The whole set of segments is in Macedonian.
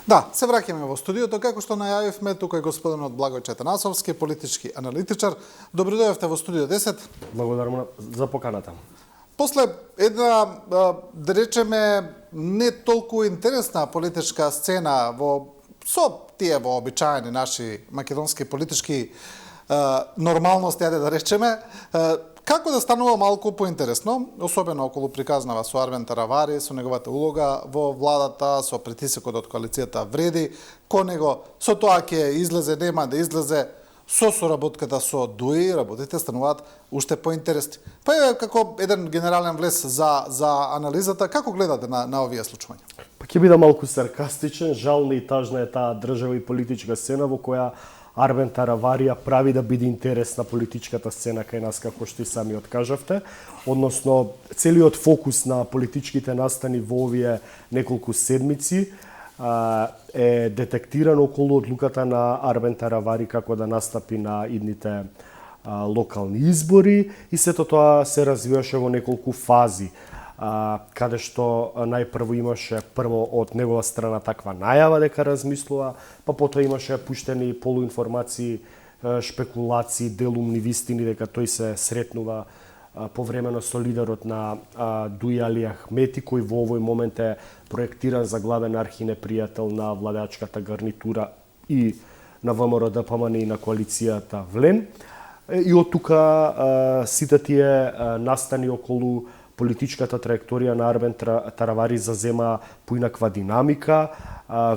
Да, се враќаме во студиото, како што најавивме, тука е господинот Благој Четанасовски, политички аналитичар. Добро дојдовте во студио 10. Благодарам за поканата. После една, да речеме, не толку интересна политичка сцена со тие вообичаени наши македонски политички нормалности, ајде да речеме, како да станува малку поинтересно, особено околу приказнава со Арвен Таравари, со неговата улога во владата, со притисокот од коалицијата вреди, кон него, со тоа ќе излезе, нема да излезе, со соработката со ДУИ, работите стануваат уште поинтересни. Па е како еден генерален влез за анализата, како гледате на овие случувања? Па ќе биде малку саркастичен, жално и тажна е таа држава и политичка сцена во која Арвен Тараварија прави да биде интересна политичката сцена кај нас, како што и сами откажавте. Односно, целиот фокус на политичките настани во овие неколку седмици е детектиран околу одлуката на Арвен Таравари како да настапи на идните локални избори и сето тоа се развиваше во неколку фази. Каде што најпрво имаше од негова страна таква најава дека размислува, па потоа имаше пуштени полуинформации, шпекулации, делумни вистини дека тој се сретнува повремено со лидерот на ДУИ Али Ахмети, кој во овој момент е проектиран за главен архинепријател на владачката гарнитура и на ВМРО ДПМН и на коалицијата Влен. И од тука сите тие настани околу политичката траекторија на Арвен Таравари зазема поинаква динамика.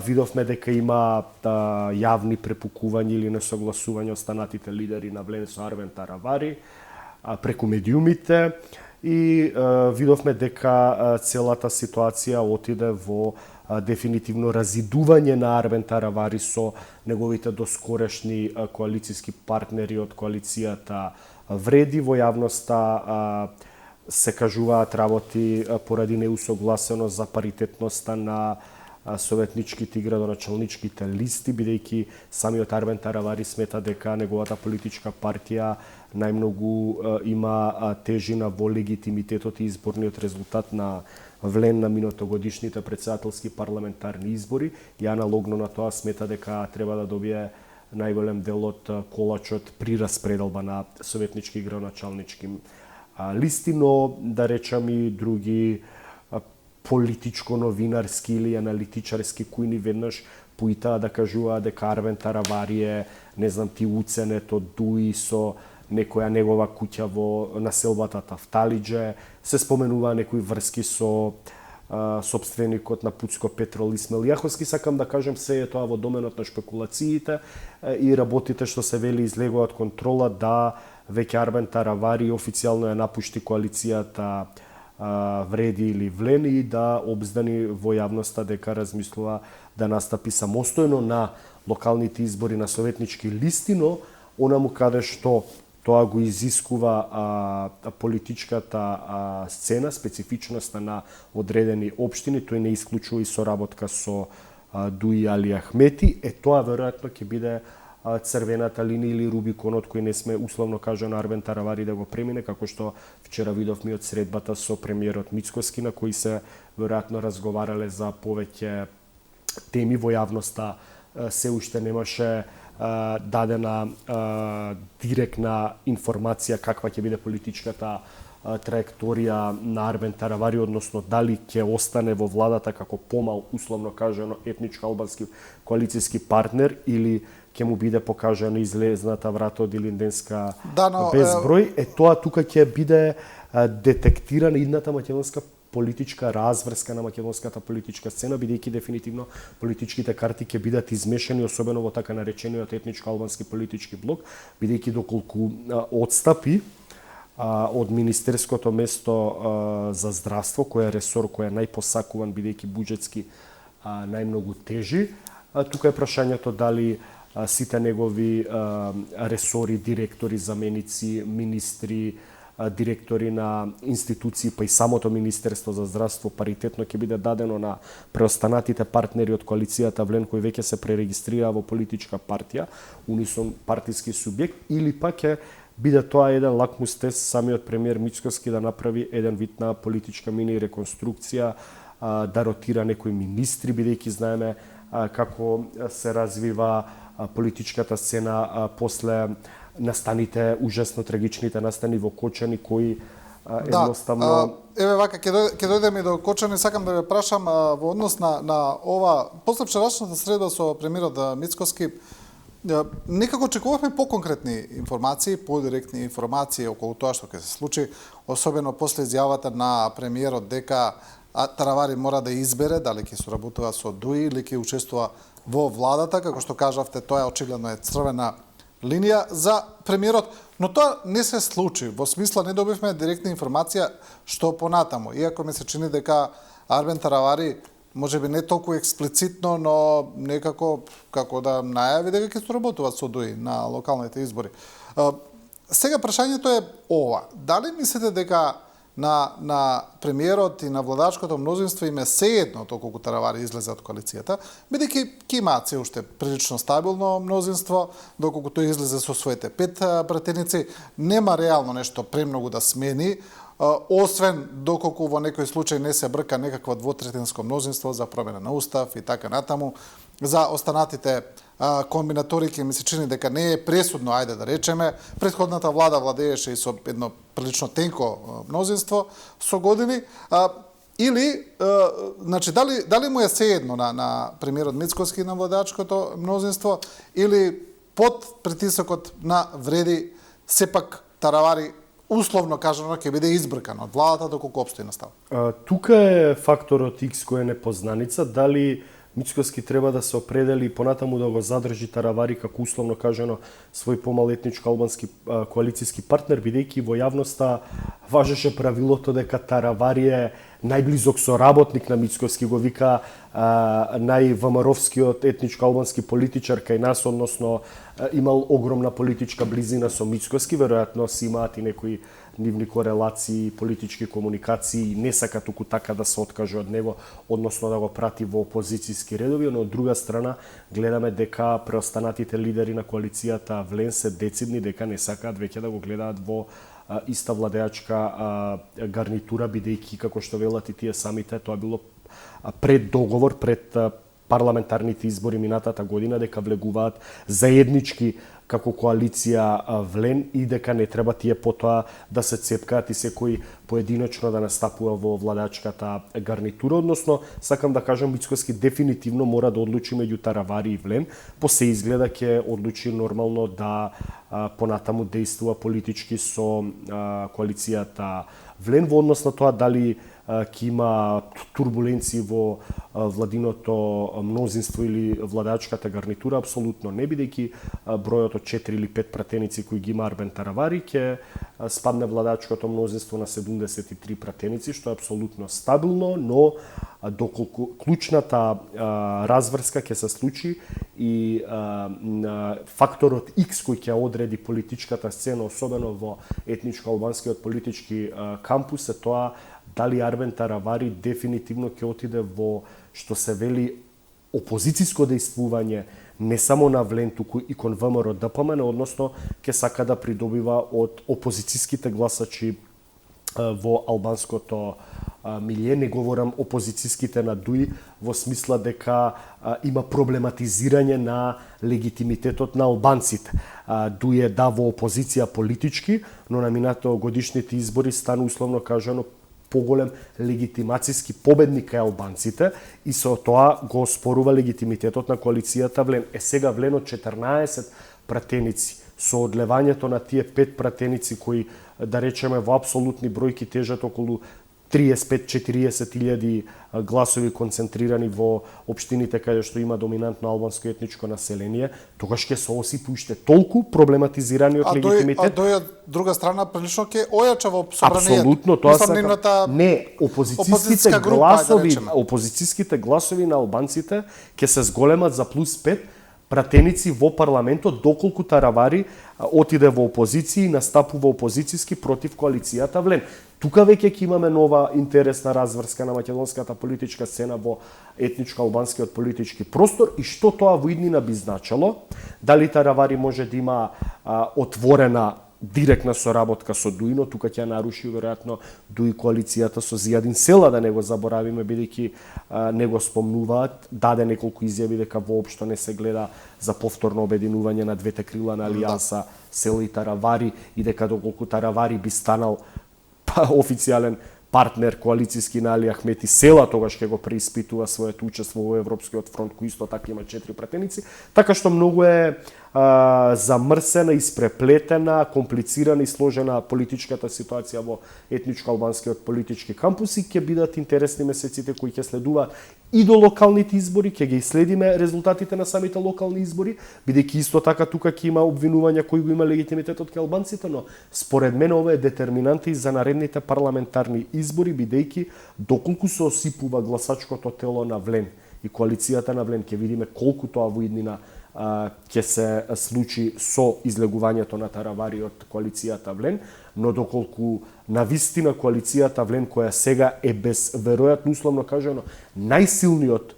Видовме дека има јавни препукувања или несогласувања останатите лидери на Влен со Арвен Таравари преку медиумите и видовме дека целата ситуација отиде во дефинитивно разидување на Арвен Таравари со неговите доскорешни коалициски партнери од коалицијата Вреди. Во јавноста се кажуваат работи поради неусогласеност за паритетноста на советничките и градоначалничките листи, бидејќи самиот Арвен Таравари смета дека неговата политичка партија најмногу има тежина во легитимитетот и изборниот резултат на Влен на минатогодишните претседателски парламентарни избори и аналогно на тоа смета дека треба да добие најголем дел од колачот при распределба на советнички и градоначалнички листи, но да речам и други политичко-новинарски или аналитичарски кои ни веднаш поитаа да кажуваат дека Арвен Таравари е, не знам ти, уценет од ДУИ со некоја негова куќа во населбата Тафталиџе, се споменуваа некои врски со собственикот на Пуцко Петрол Исмел Јаховски. Сакам да кажем, се е тоа во доменот на шпекулациите и работите што се вели излегува од контрола да веќе Арвен Таравари официјално ја напушти коалицијата Вреди или Влен и да обздани во јавноста дека размислува да настапи самостојно на локалните избори на советнички листи, но онаму каде што тоа го изискува политичката сцена, специфичноста на одредени општини, тој не исклучува и соработка со ДУИ Али Ахмети, тоа веројатно ќе биде црвената линија или рубиконот кој не сме условно кажано Арвен Таравари да го премине, како што вчера видовме од средбата со премиерот Мицкоски, на кој се веројатно разговарале за повеќе теми во јавноста. Се уште немаше дадена директна информација каква ќе биде политичката траекторија на Арвен Таравари, односно дали ќе остане во владата како помал, условно кажано, етничко албански коалицијски партнер или ќе му биде покажана излезната врата од Илинденска безброј. Тоа тука ќе биде детектирана идната македонска политичка разврска на македонската политичка сцена, бидејќи дефинитивно политичките карти ќе бидат измешани, особено во така наречениот етничко албански политички блок, бидејќи доколку отстапи од министерското место за здравство, кој е ресор кој е најпосакуван бидејќи буџетски најмногу тежи, тука е прашањето дали сите негови ресори, директори, заменици, министри, директори на институции, па и самото Министерство за здравство паритетно ќе биде дадено на преостанатите партнери од коалицијата Влен кои веќе се пререгистрираа во политичка партија, унисон партиски субјект, или пак ќе биде тоа еден лакмус тест самиот премиер Мицкоски да направи еден вид на политичка мини реконструкција, да ротира некои министри, бидејќи знаеме како се развива политичката сцена после настаните, ужасно трагичните настани во Кочани, кои едноставно... Еве вака, ќе дојдеме до Кочани, сакам да ве прашам во однос на ова, после вчерашната среда со премиерот Мицкоски, некако очекувавме поконкретни информации, подиректни информации околу тоа што ќе се случи, особено после изјавата на премиерот дека Таравари мора да избере дали ќе соработува со ДУИ или ќе учествува во владата, како што кажавте, тоа очигледно е црвена линија за премиерот, но тоа не се случи, во смисла не добивме директна информација што понатаму, иако ми се чини дека Арбен Таравари можеби не толку експлицитно, но некако како да најави дека ќе соработува со ДУИ на локалните избори. Сега прашањето е ова, дали мислите дека на премиерот и на владачкото мнозинство им е сеедно доколку Таравари излезе од коалицијата, бидејќи ќе имаат се уште прилично стабилно мнозинство, доколку тој излезе со своите 5 пратеници, нема реално нешто премногу да смени, освен доколку во некој случај не се брка некакво двотретинско мнозинство за промена на устав и така натаму. За останатите комбинаторики ми се чини дека не е пресудно, ајде да речеме. Претходната влада владееше и со едно прилично тенко мнозинство со години. Или, значи, дали му е сеедно на премиерот Мицкоски и на владачкото мнозинство, или под притисокот на вреди, сепак Таравари условно кажано ќе биде избркан од владата доколку обстои настава. Тука е факторот X кој е непознаница, дали Мицкоски треба да се определи и понатаму да го задржи Таравари како условно кажано свој помалетничко албански коалицијски партнер, бидејќи во јавноста важеше правилото дека Таравари е најблизок соработник на Мицкоски, го вика највамаровскиот етничко албански политичар кај нас, односно имал огромна политичка близина со Мицкоски, веројатно си имаат и некои нивни корелации, политички комуникации, не сака туку така да се откаже од него, односно да го прати во опозицијски редови, но од друга страна гледаме дека преостанатите лидери на коалицијата Влен се децидни дека не сакаат веќе да го гледаат во иста владеачка гарнитура, бидејќи, како што велат и тие самите, тоа било пред договор, пред парламентарните избори минатата година, дека влегуваат заеднички како коалиција Влен и дека не треба тие потоа да се цепкаат и секој поединечно да настапува во владачката гарнитура, односно сакам да кажам Мицкоски дефинитивно мора да одлучи меѓу Таравари и Влен, по се изгледа ќе одлучи нормално да понатаму действува политички со коалицијата Влен во однос на тоа дали ќе има турбуленции во владиното мнозинство или владачката гарнитура, апсолутно не, бидејќи бројот од 4 или 5 пратеници кои ги има Арбен Таравари ќе спадне владачкото мнозинство на 73 пратеници, што е апсолутно стабилно, но доколку клучната разврска ќе се случи и факторот X кој ќе одреди политичката сцена, особено во етничко-албанскиот политички кампус, е тоа дали Арбен Таравари дефинитивно ќе отиде во што се вели опозицијско дејствување не само на Влен, туку и кон ВМРО ДПМН, односно ќе сака да придобива од опозицијските гласачи во албанското милје, не говорам опозицијските на ДУИ, во смисла дека има проблематизирање на легитимитетот на албанците. ДУИ е во опозиција политички, но на минато годишните избори стана условно кажано поголем легитимацијски победник кај албанците и со тоа го спорува легитимитетот на коалицијата Влен. Сега Влен од 14 пратеници, со одлевањето на тие 5 пратеници кои, да речеме, во апсолутни бројки тежат околу 35-40 илјади гласови концентрирани во општините каде што има доминантно албанско етничко население, тогаш ќе се осипи уште толку проблематизираниот легитимитет. Дој друга страна прилично ќе ојача во собранието. Апсолутно, тоа сака. Не, опозицијските гласови на албанците ќе се зголемат за плюс 5 пратеници во парламентот, доколку Таравари отиде во опозиција и настапува опозицијски против коалицијата Влен. Тука веќе ќе имаме нова интересна разврска на македонската политичка сцена во етничко-албанскиот политички простор и што тоа во иднина би значело, дали Таравари може да има отворена директна соработка со ДУИ, но тука ќе наруши веројатно ДУИ коалицијата со Зијадин Села, да не го заборавиме, бидејќи не го спомнуваат, даде неколку изјави дека воопшто не се гледа за повторно обединување на двете крила на Алијанса Села и Таравари, и дека доколку Таравари би станал официјален партнер коалицијски на Али Ахмет и Села, тогаш ќе го преиспитува своето учество во Европскиот фронт, кој исто така има 4 пратеници, така што многу е замрсена, испреплетена, комплицирана и сложена политичката ситуација во етничко-албанскиот политички кампус и ќе бидат интересни месеците кои ќе следуваат и до локалните избори, ќе ги следиме резултатите на самите локални избори, бидејќи исто така тука ќе има обвинувања кои го има легитимитетот кај албанците, но според мене ова е детерминанта и за наредните парламентарни избори, бидејќи доколку се осипува гласачкото тело на Влен и коалицијата на Влен, ќе видиме колку тоа во иднина ќе се случи со излегувањето на Таравари од коалицијата Влен, но доколку на вистина коалицијата Влен, која сега е без, веројатно условно кажано, најсилниот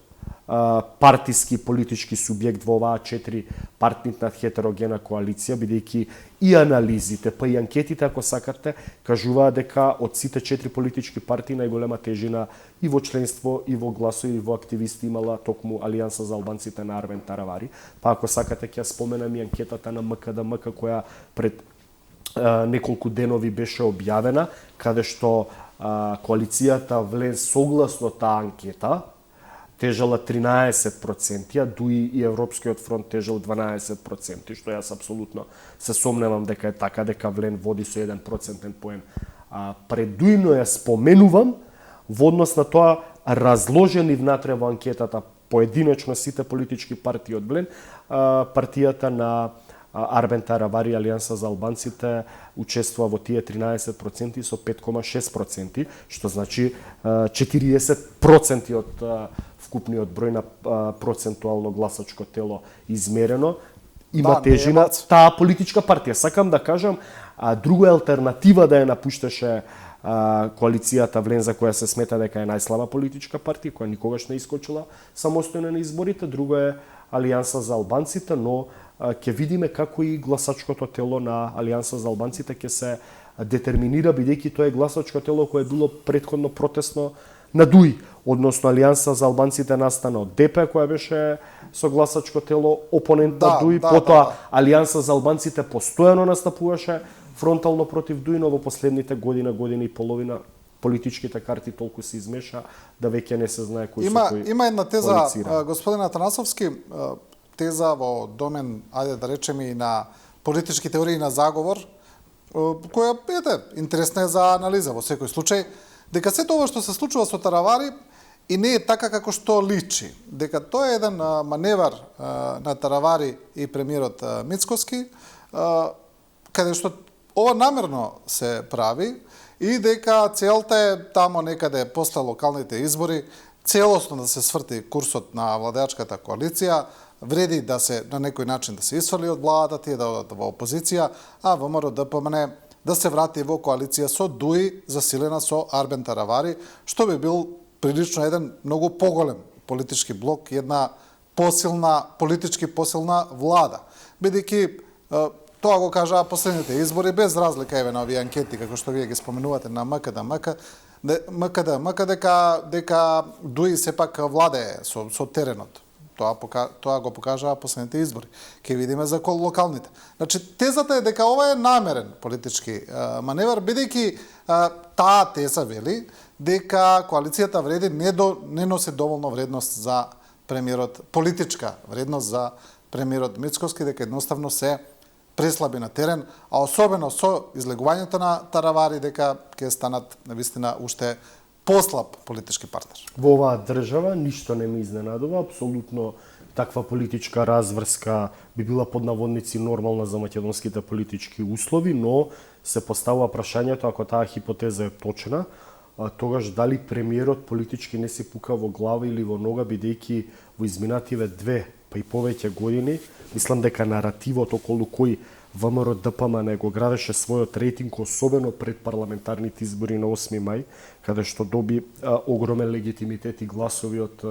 партиски политички субјект во оваа 4 партитна хетерогена коалиција, бидејќи и анализите, па и анкетите, ако сакате, кажуваат дека од сите 4 политички партии најголема тежина и во членство, и во гласови, и во активисти имала токму Алијанса за албанците на Арвен Таравари. Па ако сакате, ќе споменам и анкетата на МКДМК, која пред неколку денови беше објавена, каде што коалицијата Влен согласно таа анкета тежала 13%, а ДУИ и Европскиот фронт тежал 12%, што јас апсолутно се сомневам дека е така, дека Влен води со 1% поен пред ДУИ, но ја споменувам во однос на тоа разложени внатре во анкетата поединечно сите политички партии од Влен, партијата на Арбен Таравари, Алијанса за албанците, учествува во тие 13% со 5,6%, што значи 40% од вкупниот број на процентуално гласачко тело измерено, има тежина таа политичка партија. Сакам да кажам, друга алтернатива да ја напушташе коалицијата Влен, за која се смета дека е најслаба политичка партија, која никогаш не искочила самостојно на изборите, друго е Алијанса за албанците, но ќе видиме како и гласачкото тело на Алијанса за албанците ќе се детерминира, бидејќи тоа е гласачко тело кое било претходно протестно на ДУИ, односно Алијанса за албанците настана од ДП, која беше со гласачко тело опонент на ДУИ, потоа Алијанса за албанците постојано настапуваше фронтално против ДУИ, но во последните година и половина политичките карти толку се измеша да веќе не се знае кој со кој. Има една теза, господин Атанасовски, теза во домен, ајде да речеме и на политички теории на заговор, која е интересна за анализа во секој случај, дека сето ова што се случува со Таравари и не е така како што личи, дека тоа е еден маневар на Таравари и премиерот Мицкоски, каде што ова намерно се прави и дека целта е тамо некаде после локалните избори целосно да се сврти курсот на владеачката коалиција, вреди да се на некој начин да се исфрли од владата, тие да одат во опозиција, а ВМРО ДПМН да се врати во коалиција со ДУИ, засилена со Арбен Таравари, што би бил прилично еден многу поголем политички блок, една посилна, политички посилна влада. Бидејќи тоа го кажаа последните избори, без разлика еве на овие анкети, како што вие ги споменувате на МКДМК, дека ДУИ сепак владее со теренот. Тоа го покажаа последните избори. Ке видиме за локалните. Значи, тезата е дека ова е намерен политички маневар, бидејќи таа теза вели дека коалицијата вреди не носи доволно вредност за премиерот, политичка вредност за премиерот Мицкоски, дека едноставно се преслаби на терен, а особено со излегувањето на Таравари дека ќе станат навистина уште послаб политички партнер. Во оваа држава ништо не ме изненадува, апсолутно таква политичка разврска би била под наводници нормална за македонските политички услови, но се поставува прашањето ако таа хипотеза е точна, тогаш дали премиерот политички не се пука во глава или во нога, бидејќи во изминативе 2 па и повеќе години, мислам дека наративот околу кој ВМРО ДПМН го градеше својот рейтинг, особено пред парламентарните избори на 8 мај, каде што доби огромен легитимитет и гласови од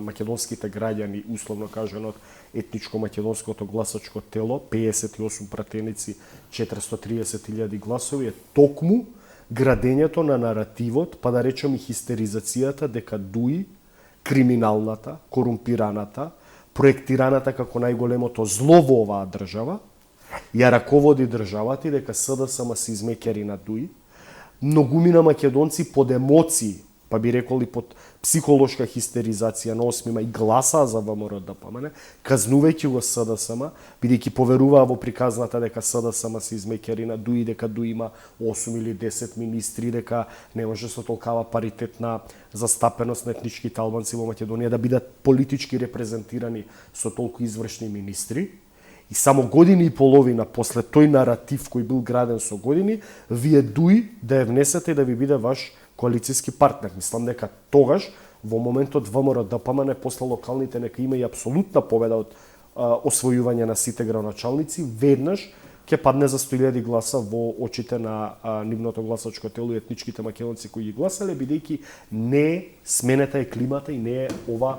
македонските граѓани, условно кажано од етничко-македонското гласачко тело, 58 пратеници, 430.000 гласови, е токму градењето на наративот, па да речем и хистеризацијата дека ДУИ, криминалната, корумпираната, проектираната како најголемото зло во оваа држава, ја раководи државата и дека СДСМ се измеќари на ДУИ. Многумина македонци под емоции, па би рекол и под психолошка хистеризација на 8 мај гласаа за ВМРО ДПМН, казнувајќи го СДСМ, бидејќи поверуваа во приказната дека СДСМ се измеќари на ДУИ, дека ДУИ има 8 или 10 министри, дека не може со толкава паритетна застапеност на етничките албанци во Македонија да бидат политички репрезентирани со толку извршни министри. И само година и половина после тој наратив кој бил граден со години, вие ДУИ да ја внесете и да ви биде ваш коалицијски партнер. Мислам дека тогаш, во моментот ВМРО ДПМН после локалните нека има и апсолутна победа од освојување на сите градоначалници, веднаш ќе падне за 100.000 гласа во очите на нивното гласачко тело и етничките македонци кои ги гласале, бидејќи не сменета е климата и не е ова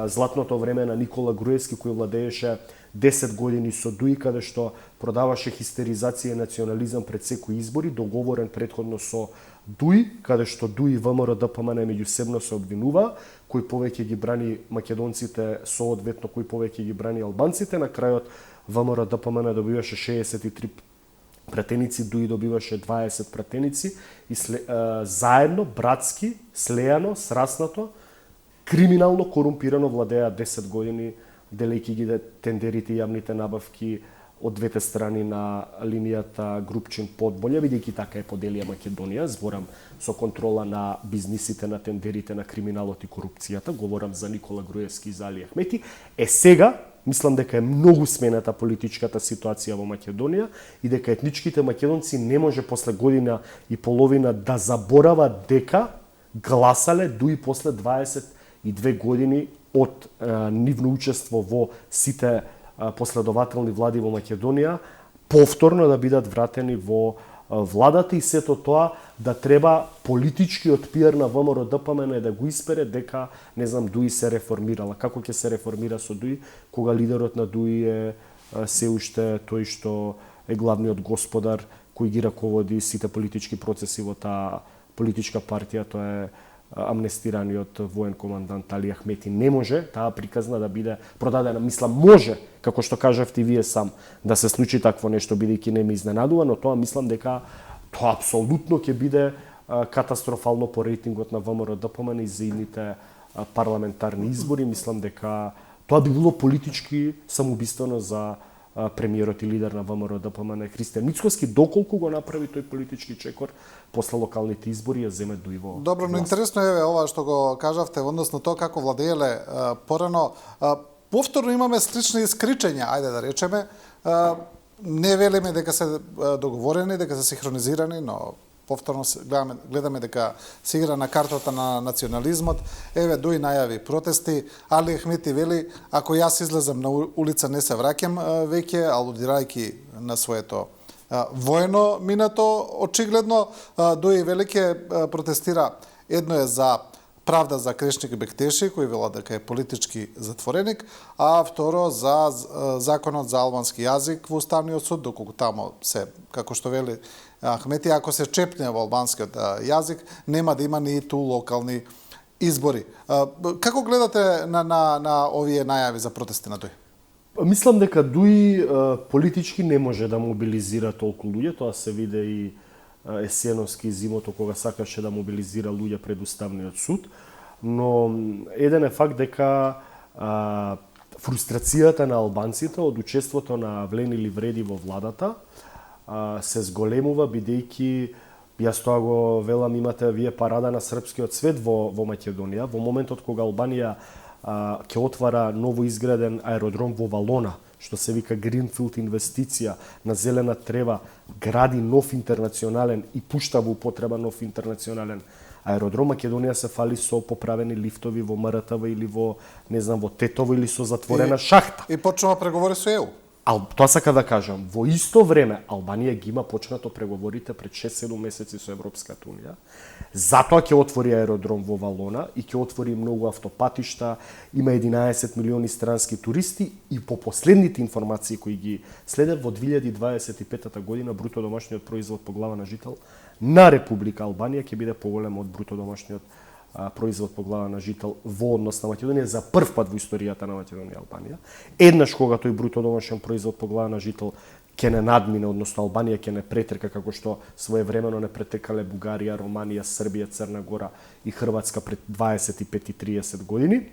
златното време на Никола Груевски кој владееше 10 години со ДУИ, каде што продаваше хистеризација и национализам пред секои избори, договорен предходно со ДУИ, каде што ДУИ и ВМРО ДПМН меѓусебно се обвинува, кој повеќе ги брани македонците, соодветно кој повеќе ги брани албанците. На крајот ВМРО ДПМН добиваше 63 пратеници, ДУИ добиваше 20 пратеници и заедно, братски, слејано, сраснато, криминално корумпирано владеа 10 години, делејќи ги тендерите и јавните набавки од двете страни на линијата Групчин-Подболја, бидејќи така е поделија Македонија, зборам со контрола на бизнисите, на тендерите, на криминалот и корупцијата, говорам за Никола Груевски и за Али Ахмети. Сега, мислам дека е многу смената политичката ситуација во Македонија и дека етничките македонци не може после година и половина да заборават дека гласале дуи после 22 години од нивно учество во сите последователни влади во Македонија, повторно да бидат вратени во владата и сето тоа да треба политичкиот пиар на ВМРО ДПМН да го испере дека, не знам, ДУИ се реформирала. Како ќе се реформира со ДУИ, кога лидерот на ДУИ е се уште тој што е главниот господар кој ги раководи сите политички процеси во таа политичка партија, тоа е амнестираниот воен командант Али Ахмети. Не може таа приказна да биде продадена. Мислам, може, како што кажавте вие сам, да се случи такво нешто, бидејќи не ме изненадува, но тоа мислам дека тоа апсолутно ќе биде катастрофално по рейтингот на ВМРО ДПМН и за идните парламентарни избори. Мислам дека тоа би било политички самоубиствено за премиерот и лидер на ВМРО ДПМН Христијан Мицкоски, доколку го направи тој политички чекор после локалните избори ја земе ДУИ во. Добро, но интересно е ова што го кажавте во однос на тоа како владееле порано. Повторно имаме слични искричења, ајде да речеме. Не велиме дека се договорени, дека се синхронизирани, но повторно гледаме дека се игра на картата на национализмот. Еве ДУИ најави протести, Али Ахмети вели ако јас излезам на улица не се враќам веќе, алудирајќи на своето воено минато, очигледно ДУИ велике протестира. Едно е за правда за Крешник Бектеши, кој вела дека е политички затвореник, а второ за законот за албански јазик во Уставниот суд, доколку тамо се, како што вели Ахмети, ако се чепне во албанскиот јазик, нема да има ни ту локални избори. Како гледате на овие најави за протести на ДУИ? Мислам дека ДУИ политички не може да мобилизира толку луѓе, тоа се виде и есеновски зимото кога сакаше да мобилизира луѓе пред Уставниот суд, но еден е факт дека фрустрацијата на албанците од учеството на Влени Ливреди во владата се зголемува, бидејќи јас тоа го велам, имате вие парада на српскиот свет во Македонија, во моментот кога Албанија ќе отвара ново изграден аеродром во Валона, што се вика Гринфилд инвестиција на зелена трева, гради нов интернационален и пушта во употреба нов интернационален аеродром, Македонија се фали со поправени лифтови во МРТВ или во, не знам, во Тетово или со затворена шахта. И почнува преговори со ЕУ. Тоа сака да кажам, во исто време Албанија ги има почнато преговорите пред 6-7 месеци со Европската унија. Затоа ќе отвори аеродром во Валона и ќе отвори многу автопатишта, има 11 милиони странски туристи и по последните информации кои ги следат во 2025 година бруто домашниот производ по глава на жител на Република Албанија ќе биде поголем од бруто домашниот производ по глава на жител во однос на Македонија за прв пат во историјата на Македонија и Албанија. Еднаш кога тој бруто домашен производ по глава на жител ќе не надмине, односно Албанија ќе не претрка како што своевремено не претекале Бугарија, Романија, Србија, Црна Гора и Хрватска пред 25 и 30 години,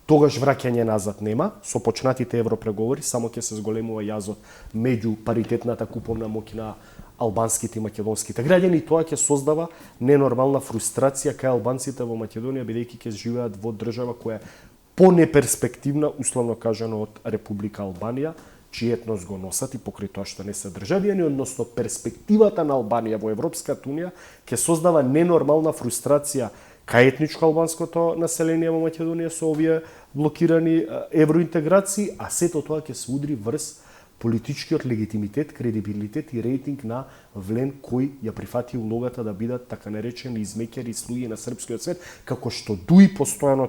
тогаш враќање назад нема. Со почнатите европреговори само ќе се зголемува јазот меѓу паритетната куповна моќ на албанските и македонските граѓани и тоа ќе создава ненормална фрустрација кај албанците во Македонија бидејќи ќе живеат во држава која е понеперспективна, условно кажано, од Република Албанија, чиј етнос го носат и покрај тоа што не се државјани, односно перспективата на Албанија во Европската унија ќе создава ненормална фрустрација кај етничко албанското население во Македонија со овие блокирани евроинтеграции, а сето тоа ќе се удри врз политичкиот легитимитет, кредибилитет и рейтинг на Влен кој ја прифати улогата да бидат така наречени измеќари и слуги на српскиот свет, како што Дуи постојано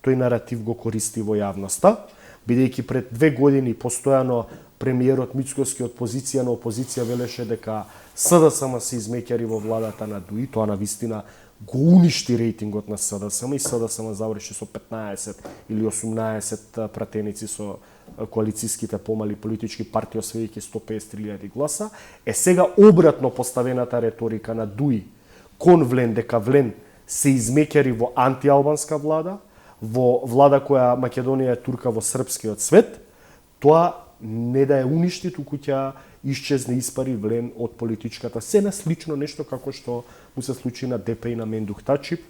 тој наратив го користи во јавноста, бидејќи пред 2 години постојано премиерот Мицкоски од позиција на опозиција велеше дека СДСМ се измеќари во владата на Дуи, тоа на вистина го уништи рейтингот на СДСМ и СДСМ заврши со 15 или 18 пратеници со коалицијските помали политички партии, освојќи 150.000 гласа. Сега обратно поставената реторика на Дуи кон Влен дека Влен се измеќари во антиалбанска влада, во влада која Македонија е турка во српскиот свет, тоа не да ја уништи, туку ќе исчезне, испари Влен од политичката сцена, слично нешто како што му се случи на ДП и на Мендух Тачи,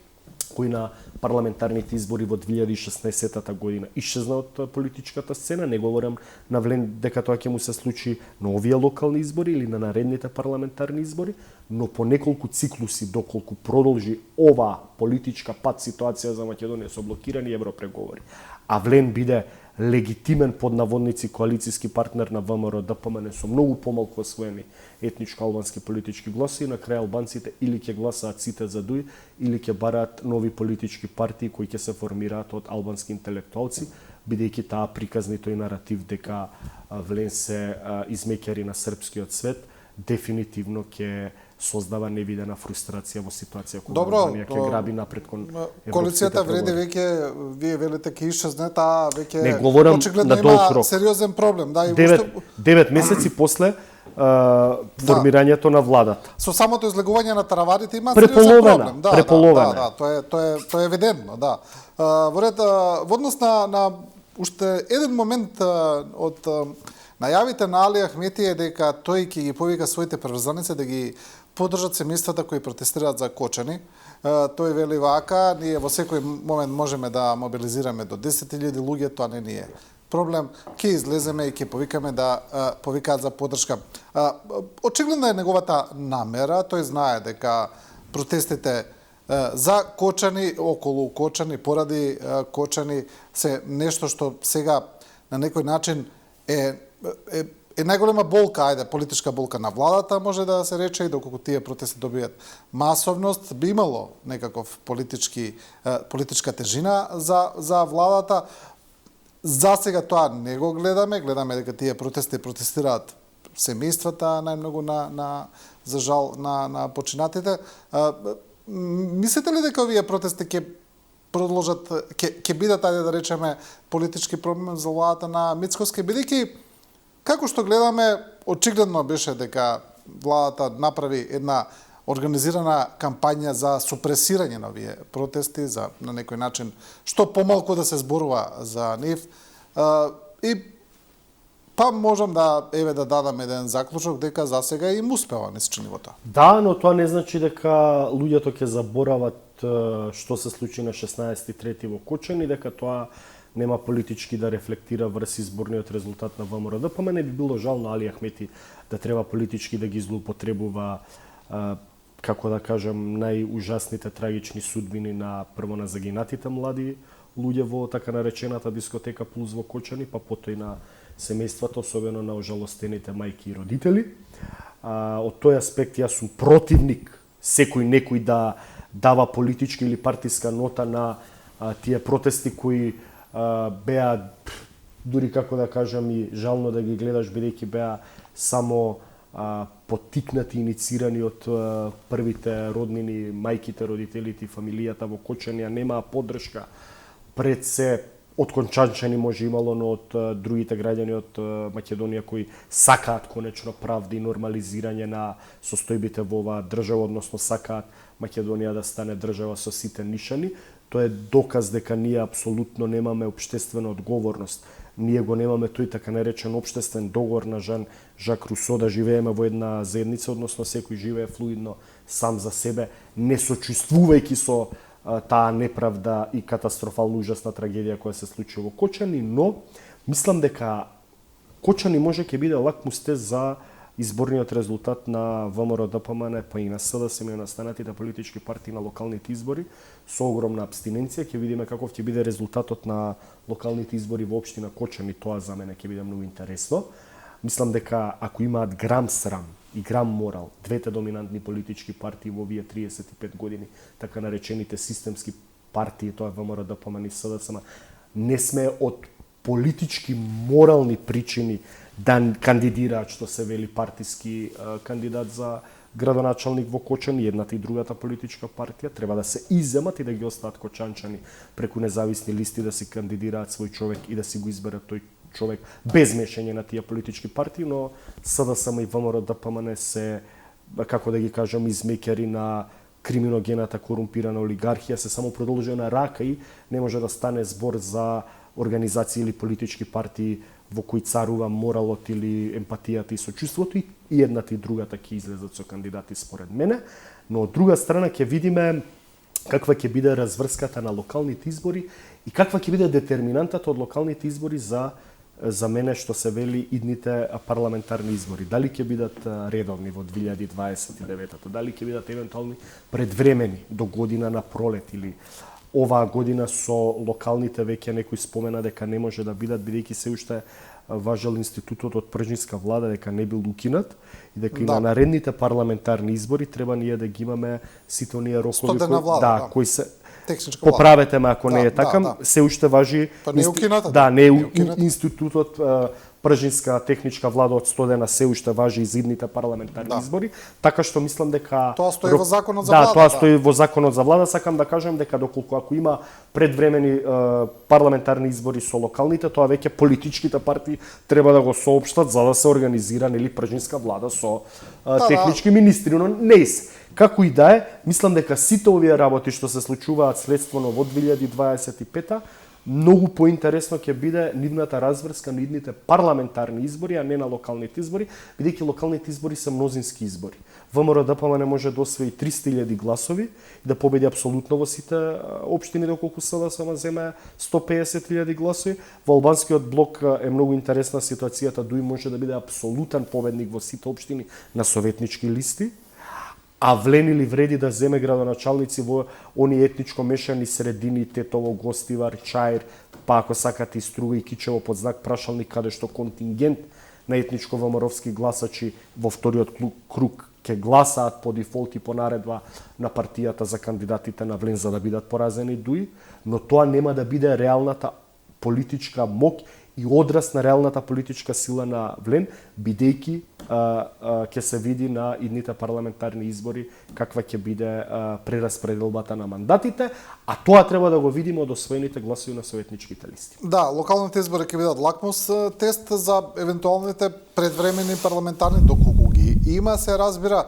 кој на парламентарните избори во 2016 година исчезна од политичката сцена. Не говорам на Влен дека тоа ќе му се случи на овие локални избори или на наредните парламентарни избори, но по неколку циклуси доколку продолжи ова политичка пат ситуација за Македонија со блокирани европреговори, а Влен биде легитимен под наводници коалицијски партнер на ВМРО ДПМН со многу помалку освоени етничко-албански политички гласи и на крај албанците или ќе гласаат сите за Дуи или ќе бараат нови политички партии кои ќе се формираат од албански интелектуалци, бидејќи таа приказни тој наратив дека Влен се измеќари на српскиот свет дефинитивно ќе создава невидена фрустрација во ситуација кога Албанија ќе граби напред кон коалицијата вреди веќе, вие велите ќе исчезне, таа веќе не говорам очигледно на долг има рок. сериозен проблем, да, и 9 месеци после формирањето на владата. Со самото излегување на тараварите има сериозен проблем. Преполовена. Тоа е евидентно, да. Во однос на уште еден момент од најавите на Али Ахмети е дека тој ќе ги повика своите приврзаници да ги поддржат семејствата кои протестираат за Кочани. Тој вели вака, ние во секој момент можеме да мобилизираме до 10.000 луѓе, тоа не ни е проблем, ќе излеземе и ќе повикаме да повикаат за поддршка. Очигледно е неговата намера, тој знае дека протестите за Кочани, околу Кочани, поради Кочани се нешто што сега на некој начин е најголема болка, ајде, политичка болка на владата, може да се рече, и доколку тие протести добијат масовност, би имало некаков политичка тежина за владата. За сега тоа не го гледаме дека тие протести протестираат семејствата најмногу за жал на починатите. Мислите ли дека овие протести ќе продолжат, ќе бидат, ајде да речеме, политички проблем за владата на Мицкоски, бидејќи како што гледаме, очигледно беше дека владата направи една организирана кампања за супресирање на овие протести, за на некој начин што помалку да се зборува за нив. И па можам да дадам еден заклучок дека засега им успева, не се чини во тоа. Да, но тоа не значи дека луѓето ќе заборават што се случи на 16.3 во Кочани, дека тоа нема политички да рефлектира врз изборниот резултат на ВМРО ДПМН. Не би било жал на Али Ахмети да треба политички да ги злоупотребува, како да кажам, најужасните трагични судбини на прво на загинатите млади луѓе во така наречената дискотека Плюс во Кочани, па потоа и на семејствата, особено на ожалостените мајки и родители. Од тој аспект јас сум противник секој некој да дава политичка или партиска нота на тие протести кои беа, дури како да кажам и жално да ги гледаш, бидејќи беа само поттикнати, иницирани од првите роднини, мајките, родителите и фамилијата во Кочани, немаа поддршка пред се од кончанчани може имало, но од другите граѓани од Македонија кои сакаат конечно правда и нормализирање на состојбите во оваа држава, односно сакаат Македонија да стане држава со сите нишани. Тоа е доказ дека ние апсолутно немаме општествена одговорност. Ние го немаме тој така наречен општествен договор на Жак Русо да живееме во една заедница, односно секој живее флуидно сам за себе, не сочувствувајќи со таа неправда и катастрофално ужасна трагедија која се случи во Кочани, но мислам дека Кочани може ќе биде лакмус тест за изборниот резултат на ВМРО ДПМН, па и на СДСМ и на останатите политички партии на локалните избори со огромна абстиненција. Ќе видиме каков ќе биде резултатот на локалните избори во општина Кочани, тоа за мене ќе биде многу интересно. Мислам дека ако имаат грам срам и грам морал двете доминантни политички партии во овие 35 години, така наречените системски партии, тоа е ВМРО ДПМН и СДСМ, не сме од политички морални причини да кандидираат, што се вели, партиски кандидат за градоначалник во Кочани, едната и другата политичка партија треба да се иземат и да ги остават кочанчани преку независни листи да се кандидираат свој човек и да си го изберат тој човек без мешање на тие политички партии, но СДСМ и ВМРО ДПМН се, како да ги кажам, измекери на криминогената корумпирана олигархија, се само продолжена рака и не може да стане збор за организации или политички партии во кои царува моралот или емпатијата и сочувството, и едната и другата ќе излезат со кандидати според мене, но од друга страна ќе видиме каква ќе биде разврската на локалните избори и каква ќе биде детерминантата од локалните избори за мене што се вели идните парламентарни избори. Дали ќе бидат редовни во 2029, дали ќе бидат евентуални предвремени до година на пролет или оваа година со локалните веќе некој спомена дека не може да бидат, бидејќи се уште важел институтот од пржинска влада дека не бил укинат и дека и на наредните парламентарни избори треба ние да ги имаме сите оние рокови кои се поправете ме ако не е така, се уште важи не е укината. Не е институтот пржинска техничка влада од 100 дена се уште важи и за идните парламентарни избори, така што мислам дека тоа стои во законот за влада. Тоа стои во законот за влада. Сакам да кажам дека доколку ако има предвремени парламентарни избори со локалните, тоа веќе политичките партии треба да го соопштат за да се организира нели пржинска влада со технички министри, но не се. Како и да е, мислам дека сите овие работи што се случуваат следствено во 2025 многу поинтересно ќе биде нивната разврска на идните парламентарни избори, а не на локалните избори, бидејќи локалните избори се мнозински избори. ВМРО ДПМН може да освои 300.000 гласови и да победи апсолутно во сите општини, доколку СДСМ земе 150.000 гласови. Во албанскиот блок е многу интересна ситуацијата, дуи може да биде апсолутен победник во сите општини на советнички листи, а Влен или вреди да земе градоначалници во они етничко мешани средини, Тетово, Гостивар, Чаир, па ако сакате и Струга и Кичево под знак прашалник, каде што контингент на етничко ВМРО-вски гласачи во вториот круг ќе гласаат по дефолт и по наредба на партијата за кандидатите на Влен за да бидат поразени дуи, но тоа нема да биде реалната политичка моќ и одраз на реалната политичка сила на Влен, бидејќи ќе се види на идните парламентарни избори каква ќе биде прераспределбата на мандатите, а тоа треба да го видиме од освоените гласови на советничките листи. Да, локалните избори ќе бидат лакмус тест за евентуалните предвремени парламентарни, доколку ги има, се разбира.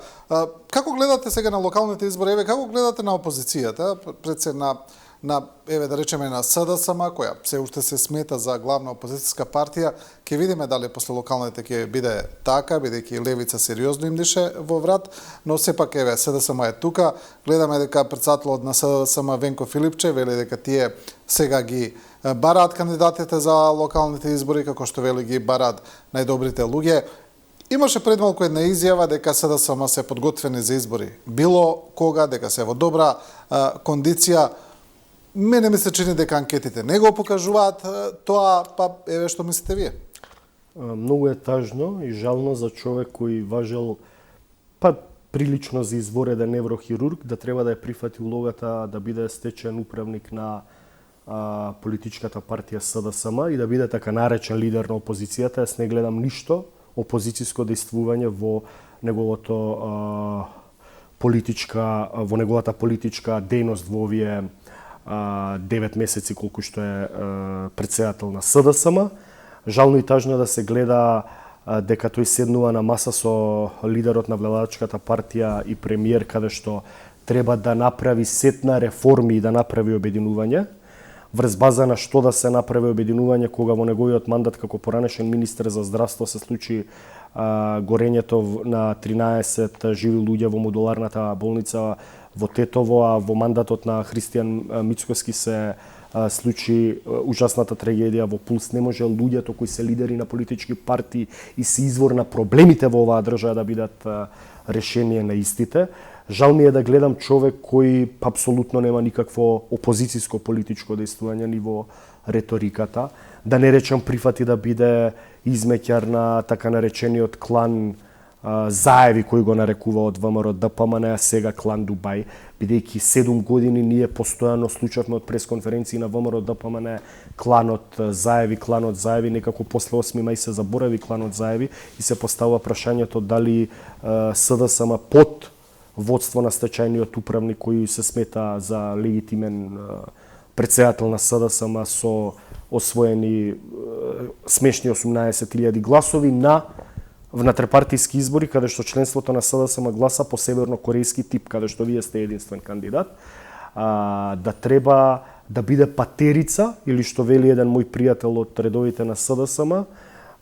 Како гледате сега на локалните избори? Еве, како гледате на опозицијата, пред се на еве да речеме на СДСМ, која се уште се смета за главна опозицијска партија, ќе видиме дали после локалните ќе биде така, бидејќи левица сериозно им дише во врат, но сепак еве СДСМ е тука. Гледаме дека претседателот на СДСМ Венко Филипче вели дека тие сега ги бараат кандидатите за локалните избори, како што вели ги бараат најдобрите луѓе. Имаше пред малку една изјава дека СДСМ се подготвени за избори. Било кога, дека се во добра кондиција. Мене ми се чини дека анкетите не го покажуваат тоа, па еве што мислите вие? Многу е тажно и жално за човек кој важел прилично за извореден неврохирург да треба да ја прифати улогата да биде стечен управник на политичката партија СДСМ и да биде така наречен лидер на опозицијата. Јас не гледам ништо опозицијско действување во неговата политичка дејност во овие 9 месеци колку што е претседател на СДСМ. Жално и тажно да се гледа дека тој седнува на маса со лидерот на владачката партија и премиер, каде што треба да направи сет на реформи и да направи обединување. Врз база на што да се направи обединување, кога во неговиот мандат како поранешен министер за здравство се случи горењето на 13 живи луѓе во модуларната болница во Тетово, а во мандатот на Христијан Мицкоски се случи ужасната трагедија во Пулс. Не може луѓето кои се лидери на политички партии и се извор на проблемите во оваа држава да бидат решение на истите. Жал ми е да гледам човек кој апсолутно нема никакво опозицијско политичко действување ни во реториката. Да не речам прифати да биде измеќар на така наречениот клан Заеви, кој го нарекува од ВМРО ДПМН, а сега клан Дубај, бидејќи 7 години ние постојано случавме од пресконференции на ВМРО ДПМН кланот Заеви, некако после 8 мај се заборави кланот Заеви и се поставува прашањето дали СДСМ под водство на стечајниот управник кој се смета за легитимен претседател на СДСМ со освоени смешни 18.000 гласови на внатрепартиски избори, каде што членството на СДСМ гласа по северно-корејски тип, каде што вие сте единствен кандидат, да треба да биде патерица, или што вели еден мој пријател од редовите на СДСМ,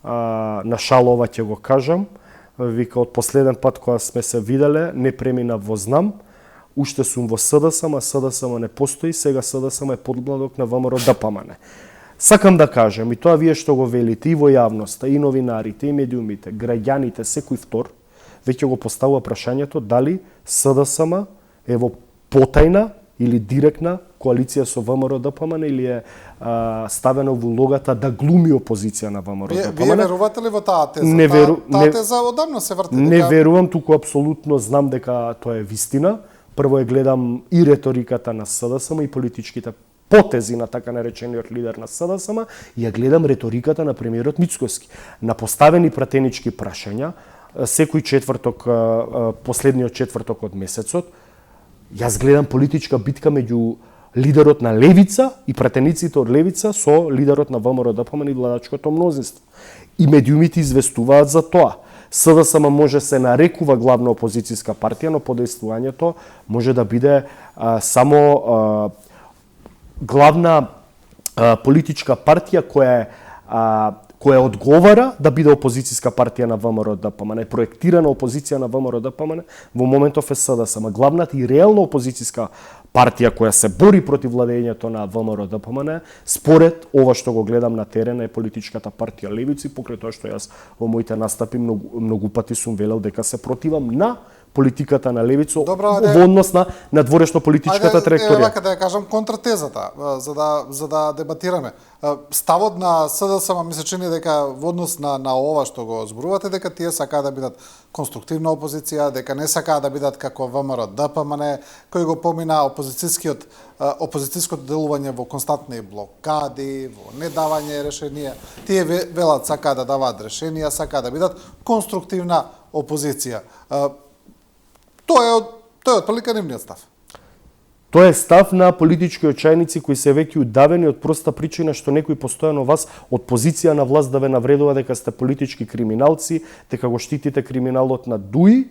на шалова ќе го кажам, вика, од последен пат кога сме се виделе, не премина во знам, уште сум во СДСМ, а СДСМ не постои, сега СДСМ е подбладок на ВМРО ДПМН. Сакам да кажем, и тоа вие што го велите, и во јавноста, и новинарите, и медиумите, граѓаните, секој втор, веќе го поставува прашањето дали СДСМ е во потајна или директна коалиција со ВМРО ДПМН или е ставено во улогата да глуми опозиција на ВМРО ДПМН. Вие верувате ли во таа теза? Таа теза одамна се врти. Не верувам, туку апсолутно знам дека тоа е вистина. Прво е гледам и реториката на СДСМ и политичките потези на така наречениот лидер на СДСМ и ја гледам реториката на премиерот Мицкоски. На поставени пратенички прашања, секој четврток, последниот четврток од месецот, јас гледам политичка битка меѓу лидерот на Левица и пратениците од Левица со лидерот на ВМРО ДПМН и владачкото мнозинство. И медиумите известуваат за тоа. СДСМ може се нарекува главна опозицијска партија, но подействувањето може да биде само главна политичка партија која одговара да биде опозицијска партија на ВМРО ДПМН, е проектирана опозиција на ВМРО ДПМН, во моментов е СДСМ. Главната и реална опозицијска партија која се бори против владењето на ВМРО ДПМН, според ова што го гледам на терен, е политичката партија Левици, покрај тоа што јас во моите настапи многу пати сум велел дека се противам на политиката на Левица во однос на надворешно политичката траекторија. Вака да ја кажам контратезата, за да дебатираме. Ставот на СДСМ ми се чини дека во однос на ова што го зборувате, дека тие сакаат да бидат конструктивна опозиција, дека не сакаат да бидат како ВМРО ДПМН, кој го помина опозицијското делување во константни блокади, во недавање решенија. Тие велат сакаат да даваат решенија, сакаат да бидат конструктивна опозиција. Тоа е отприлика нивниот став. Тоа е став на политички очајници кои се веќе удавени од проста причина што некој постојано вас од позиција на власт да ве навредува дека сте политички криминалци, дека го штитите криминалот на ДУИ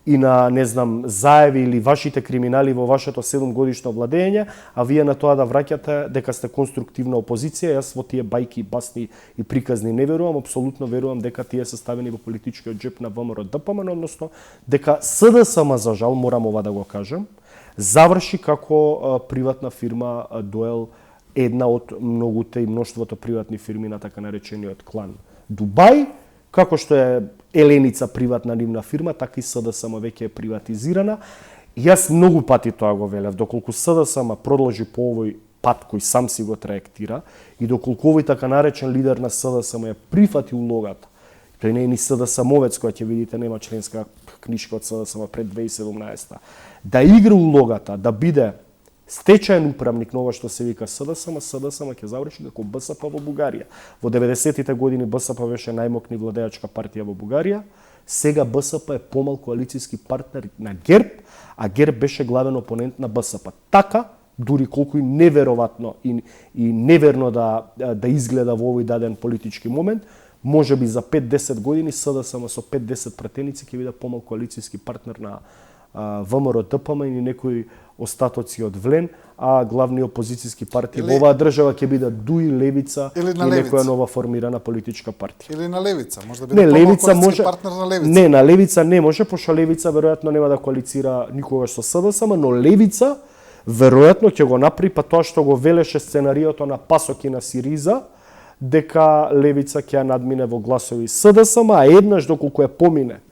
и на, не знам, Заеви или вашите криминали во вашето 7-годишно владење, а вие на тоа да враќате дека сте конструктивна опозиција. Јас во тие бајки, басни и приказни не верувам, апсолутно верувам дека тие се ставени во политичкиот џеп на ВМРО ДПМН, односно дека СДСМ, за жал, морам ова да го кажам, заврши како приватна фирма Дуел, една од многуте и мноштвото приватни фирми на така наречениот клан Дубај, како што е Еленица приватна нивна фирма, така и СДСМ веќе е приватизирана. Јас многу пати тоа го велев, доколку СДСМ продолжи по овој пат кој сам си го траектира и доколку овој така наречен лидер на СДСМ ја прифати улогата, тој не е ни СДСМовец која ќе видите нема членска книжка од СДСМ пред 2017, да игра улогата, да биде стечаен управник на ова што се вика СДСМ, СДСМ ќе заврши како БСП во Бугарија. Во 90-тите години БСП беше најмокни владеачка партија во Бугарија, сега БСП е помал коалицијски партнер на ГЕРБ, а ГЕРБ беше главен опонент на БСП. Така, дури колку и неверојатно и неверно да изгледа во овој даден политички момент, може би за 5-10 години СДСМ со 5-10 пратеници ќе биде помал коалицијски партнер на ВМРО ДПМ и некои остатоци од Влен, а главни опозицијски партии во оваа држава ќе бидат ДУИ, Левица и некоја нова формирана политичка партија. Или на Левица, може да биде Левица може партнер на Левица. Не, на Левица не може, пошто Левица веројатно нема да коалицира никогаш со СДСМ, но Левица веројатно ќе го направи па тоа што го велеше сценариото на Пасок и на Сириза, дека Левица ќе ја надмине во гласови СДСМ, а еднаш доколку ја помине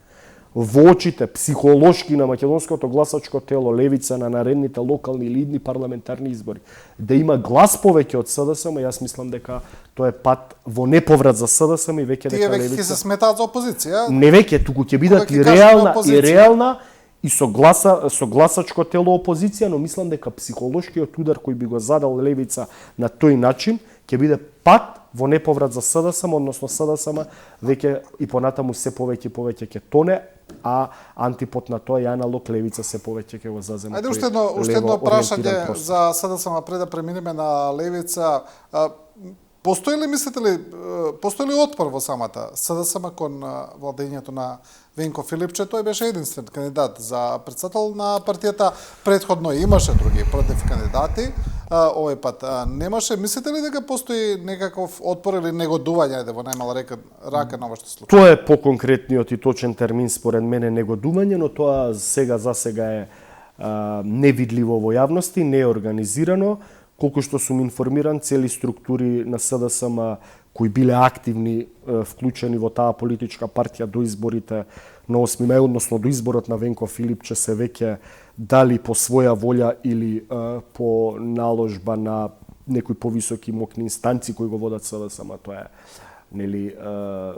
во очите психолошки на македонското гласачко тело Левица на наредните локални или идни парламентарни избори, да има глас повеќе од СДСМ, јас мислам дека тоа е пат во неповрат за СДСМ и веќе дека Левица... Тие веќе се сметаат за опозиција? Не веќе, туку ќе бидат и реална и со гласачко тело опозиција, но мислам дека психолошкиот удар кој би го задал Левица на тој начин ќе биде пат во неповрат за СДСМ, односно СДСМ веќе и понатаму се повеќе ќе тоне, а антипод на тоа Јана Лок Левица се повеќе ќе го заземе. Ајде уште едно прашање за СДСМ пред да преминеме на Левица. Постои ли, мислите ли, постои ли отпор во самата СДСМ кон владењето на Венко Филипче? Тој беше единствен кандидат за председател на партијата. Предходно имаше други против кандидати. Овој пат немаше. Мислите ли дека постои некаков отпор или негодување, во најмала рака на ова што се случува? Тоа е поконкретниот и точен термин според мене негодување, но тоа за сега е невидливо во јавности, не е организирано. Колку што сум информиран, цели структури на СДСМ кои биле активни, вклучени во таа политичка партија до изборите на 8 мај, односно до изборот на Венко Филипче, се веќе дали по своја волја или по наложба на некои повисоки мокни инстанции кои го водат СДСМ, тоа е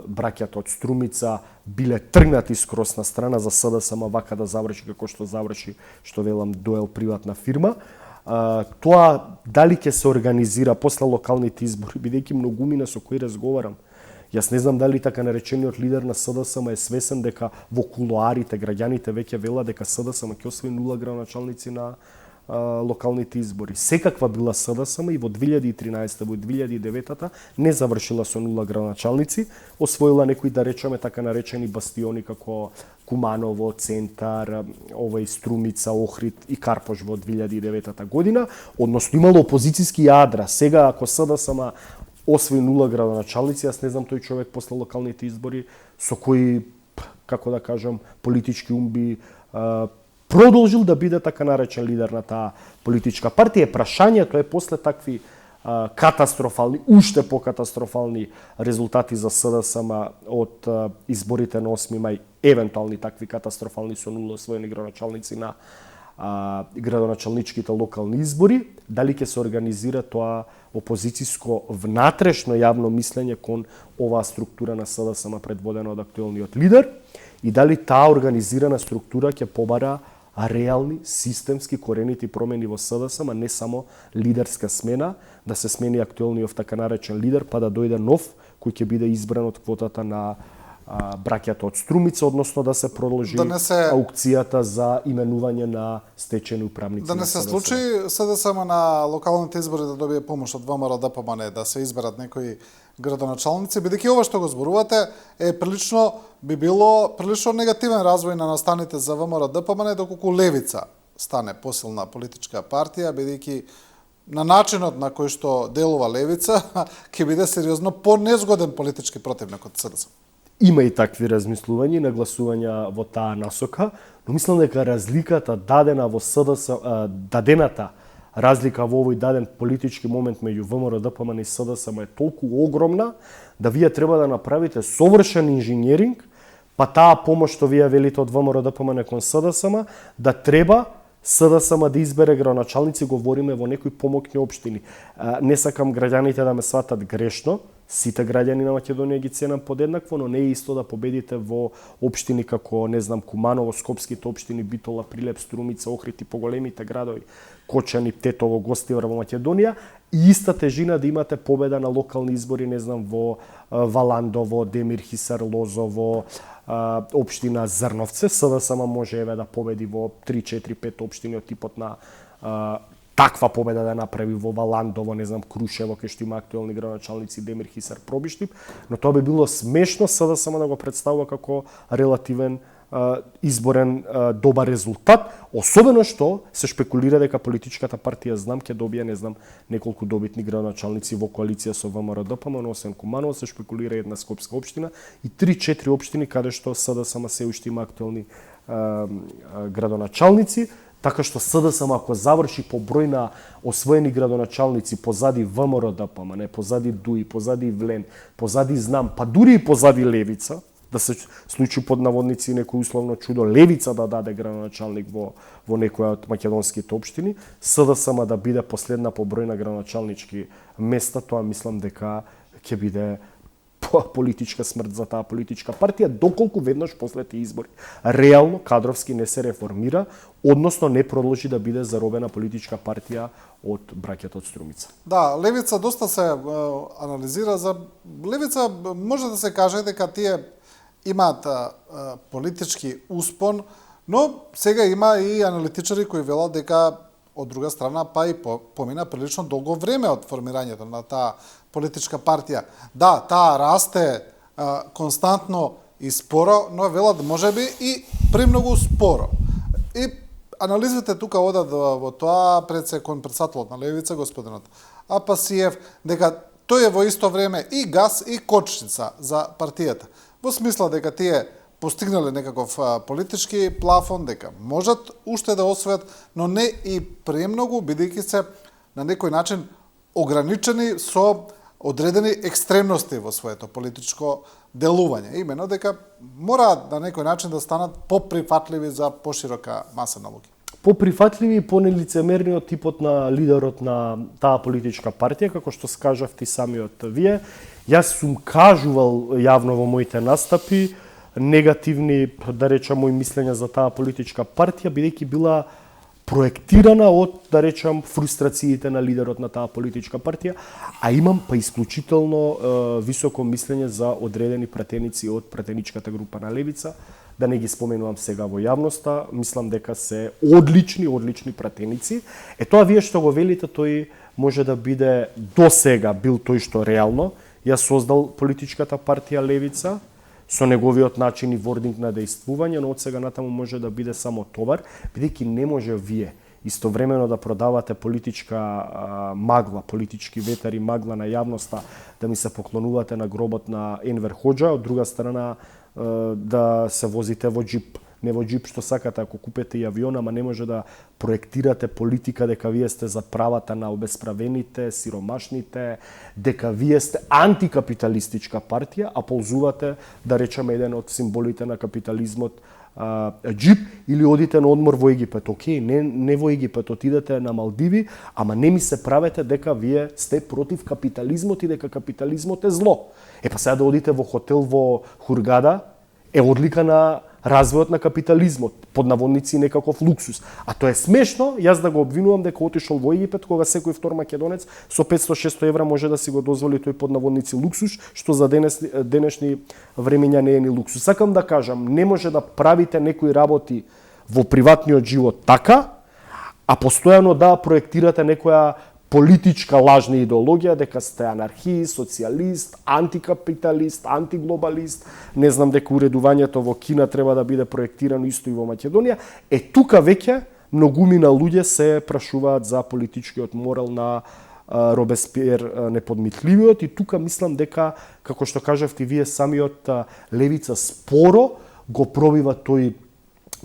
браќата од Струмица, биле тргнати скрос на страна за СДСМ вака да заврши како што заврши, што велам, дуел приватна фирма. Тоа дали ќе се организира после локалните избори, бидејќи многумина со кои разговарам. Јас не знам дали така наречениот лидер на СДСМ е свесен дека во кулоарите граѓаните веќе велат дека СДСМ ќе освои 0 градоначалници на локалните избори. Секаква била СДСМ и во 2013, во 2009 не завршила со 0 градоначалници, освоила некои, да речеме, така наречени бастиони како Куманово, Центар, Струмица, Охрид и Карпош во 2009 година, односно имало опозицијски јадра. Сега ако СДСМ освои 0 градоначалници, јас не знам тој човек после локалните избори со кои, како да кажам, политички умби продолжил да биде така наречен лидер на таа политичка партија. Прашањето е после такви катастрофални, уште покатастрофални резултати за СДСМ од изборите на 8 мај, евентуални такви катастрофални со 0 освоени градоначалници на градоначалничките локални избори, дали ќе се организира тоа опозицијско внатрешно јавно мислење кон оваа структура на СДСМ предводена од актуелниот лидер и дали таа организирана структура ќе побара реални, системски, коренити промени во СДСМ, а не само лидерска смена, да се смени актуелниот така наречен лидер, па да дојде нов кој ќе биде избран од квотата на браќата од Струмица, односно да се продолжи аукцијата за именување на стечени управници. Да не се случи СДСМ на локалните избори да добие помош од ВМРО ДПМН, да се изберат некои градоначалници, бидејќи ова што го зборувате би било прилично негативен развој на настаните за ВМРО ДПМН, доколку Левица стане посилна политичка партија, бидејќи на начинот на кој што делува Левица ќе биде сериозно понезгоден политички противник од СДСМ. Има и такви размислувања и нагласувања во таа насока, но мислам дека разликата дадена во СДСМ, дадената разлика во овој даден политички момент меѓу ВМРО ДПМН и СДСМ е толку огромна да вие треба да направите совршен инженеринг, па таа помош што вие велите од ВМРО ДПМН кон СДСМ да треба СДСМ да избере градоначалници, говориме во некои помокни општини. Не сакам граѓаните да ме сватат грешно, сите граѓани на Македонија ги ценам подеднакво, но не е исто да победите во општини како, не знам, Куманово, скопските општини, Битола, Прилеп, Струмица, Охрид и поголемите градови, Кочани, Тетово, Гостивар во Македонија, и иста тежина да имате победа на локални избори, не знам, во Валандово, Демир Хисар, Лозово, општина Зрновце. СДСМ може еве да победи во 3, 4, 5 општини од типот на таква победа да направи во Валандово, не знам, Крушево, кај што има актуелни градоначалници Демир Хисар, Пробиштип, но тоа би било смешно СДСМ да го представува како релативен изборен добар резултат, особено што се шпекулира дека политичката партија Знам ќе добие, не знам, неколку добитни градоначалници во коалиција со ВМРО-ДПМН, освен Куманово се шпекулира една скопска општина и 3-4 општини каде што СДСМ се уште има актуелни градоначалници, така што СДСМ ако заврши по број на освоени градоначалници позади ВМРО-ДПМН, позади ДУИ, позади Влен, позади Знам, па дури и позади Левица, да се случи под наводници некој условно чудо, Левица да даде градоначалник во некоја од македонските општини, СДСМ да биде последна по број на градоначалнички места, тоа мислам дека ќе биде политичка смрт за таа политичка партија, доколку веднаш после тие избори реално кадровски не се реформира, односно не продолжи да биде заробена политичка партија од браќата од Струмица. Да, Левица доста се анализира за Левица, може да се каже дека тие имаат политички успон, но сега има и аналитичари кои велат дека од друга страна па и помина прилично долго време од формирањето на таа политичка партија. Да, таа расте константно и споро, но велат можеби и премногу споро. И анализите тука одат во тоа пред се кон претседателот на Левица, господинот Апасиев, дека тој е во исто време и газ и кочница за партијата. Во смисла дека тие постигнале некаков политички плафон, дека можат уште да освојат, но не и премногу, бидејќи се на некој начин ограничени со одредени екстремности во своето политичко делување. Имено дека мораат на некој начин да станат поприфатливи за поширока маса на луѓе. Поприфатливи и понелицемерни од типот на лидерот на таа политичка партија, како што скажавте самиот вие. Јас сум кажувал јавно во моите настапи негативни, да речам, мои мислења за таа политичка партија, бидејќи била проектирана од, да речам, фрустрациите на лидерот на таа политичка партија, а имам па исклучително високо мислење за одредени пратеници од пратеничката група на Левица, да не ги споменувам сега во јавноста, мислам дека се одлични пратеници. Тоа вие што го велите, тој може да биде до сега бил тој што реално ја создал политичката партија Левица со неговиот начин и вординг на дејствување, но од сега натаму може да биде само товар, бидејќи не може вие истовремено да продавате политичка магла, политички ветер и магла на јавноста, да ми се поклонувате на гробот на Енвер Хоџа, од друга страна да се возите во джип. Не во джип што сакате, ако купете и авион, ама не може да проектирате политика дека вие сте за правата на обесправените, сиромашните, дека вие сте антикапиталистичка партија, а ползувате, да речеме, еден од символите на капитализмот, джип, или одите на одмор во Египет. Океј, не во Египет, отидете на Малдиви, ама не ми се правете дека вие сте против капитализмот и дека капитализмот е зло. Па сега да одите во хотел во Хургада е одлика на развојот на капитализмот, под наводници некаков луксус. А тоа е смешно, јас да го обвинувам дека отишол во Египет, кога секој втор македонец со 500-600 евра може да си го дозволи тој под наводници луксус, што за денешни времења не е ни луксус. Сакам да кажам, не може да правите некои работи во приватниот живот така, а постојано да проектирате некоја политичка лажна идеологија дека сте анархист, социјалист, антикапиталист, антиглобалист, не знам дека уредувањето во Кина треба да биде проектирано исто и во Македонија. Тука веќе многумина луѓе се прашуваат за политичкиот морал на Робеспиер неподмитливиот, и тука мислам дека, како што кажавте вие, самиот Левица споро го пробива тој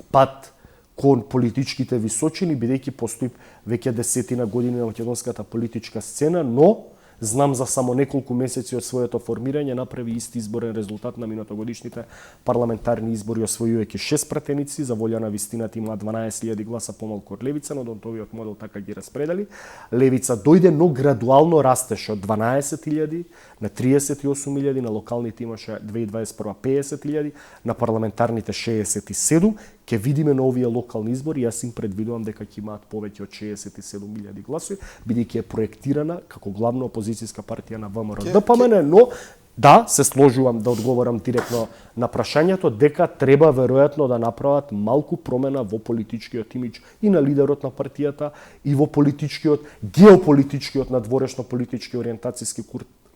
пат кон политичките височини, бидејќи постои веќе 10 години на македонската политичка сцена, но знам за само неколку месеци од своето формирање направи исти изборен резултат на минатогодишните парламентарни избори, освојувајќи 6 пратеници, за волја на вистината има 12.000 гласа помалку од Левица, но Донтовиот модел така ги распредели. Левица дојде, но градуално растеше од 12.000 на 38.000, на локалните имаше 2021 50.000, на парламентарните 67. Ке видиме на овие локални избори, јас им предвидувам дека ќе имаат повеќе од 67.000 гласови, бидејќи е проектирана како главна опозицијска партија на ВМРО ДПМН, но да, се сложувам да одговорам директно на прашањето дека треба веројатно да направат малку промена во политичкиот имидж и на лидерот на партијата и во политичкиот, геополитичкиот надворешно политички ориентацијски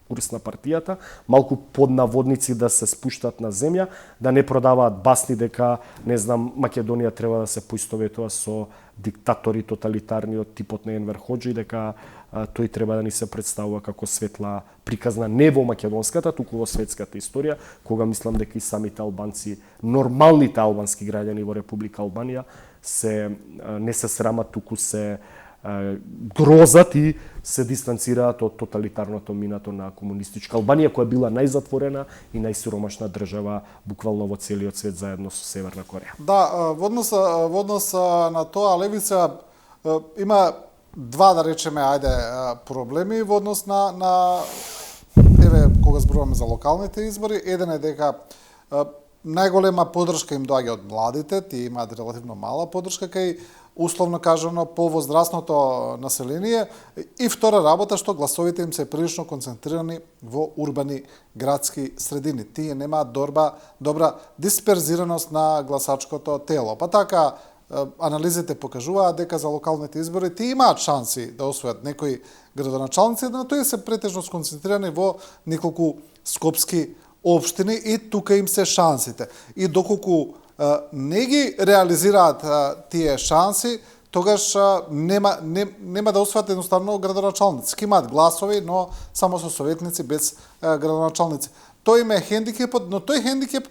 курс на партијата, малку под наводници да се спуштат на земја, да не продаваат басни дека, не знам, Македонија треба да се поистоветува со диктатори тоталитарни од типот на Енвер Хоџи, дека тој треба да ни се представува како светла приказна не во македонската, туку во светската историја, кога мислам дека и самите албанци, нормалните албански граѓани во Република Албанија не се срамат, туку се грозат и се дистанцираат од тоталитарното минато на комунистичка Албанија, која била најзатворена и најсиромашна држава буквално во целиот свет заедно со Северна Кореја. Да, во однос на тоа Левица има два, да речеме, проблеми во однос на еве кога зборуваме за локалните избори. Еден е дека најголема поддршка им доаѓа од младите, тие имаат релативно мала поддршка кај условно кажано повозрастното население, и втора работа што гласовите им се прилично концентрирани во урбани градски средини. Тие немаат добра дисперзираност на гласачкото тело. Па така анализите покажуваат дека за локалните избори тие имаат шанси да освојат некои градоначалници, но тои се претежно сконцентрирани во неколку скопски општини и тука им се шансите. И доколку не ги реализираат тие шанси, тогаш нема да освојат едноставно градоначалници. Ке имаат гласови, но само со советници, без градоначалници. Тој им е хендикепот, но тој хендикеп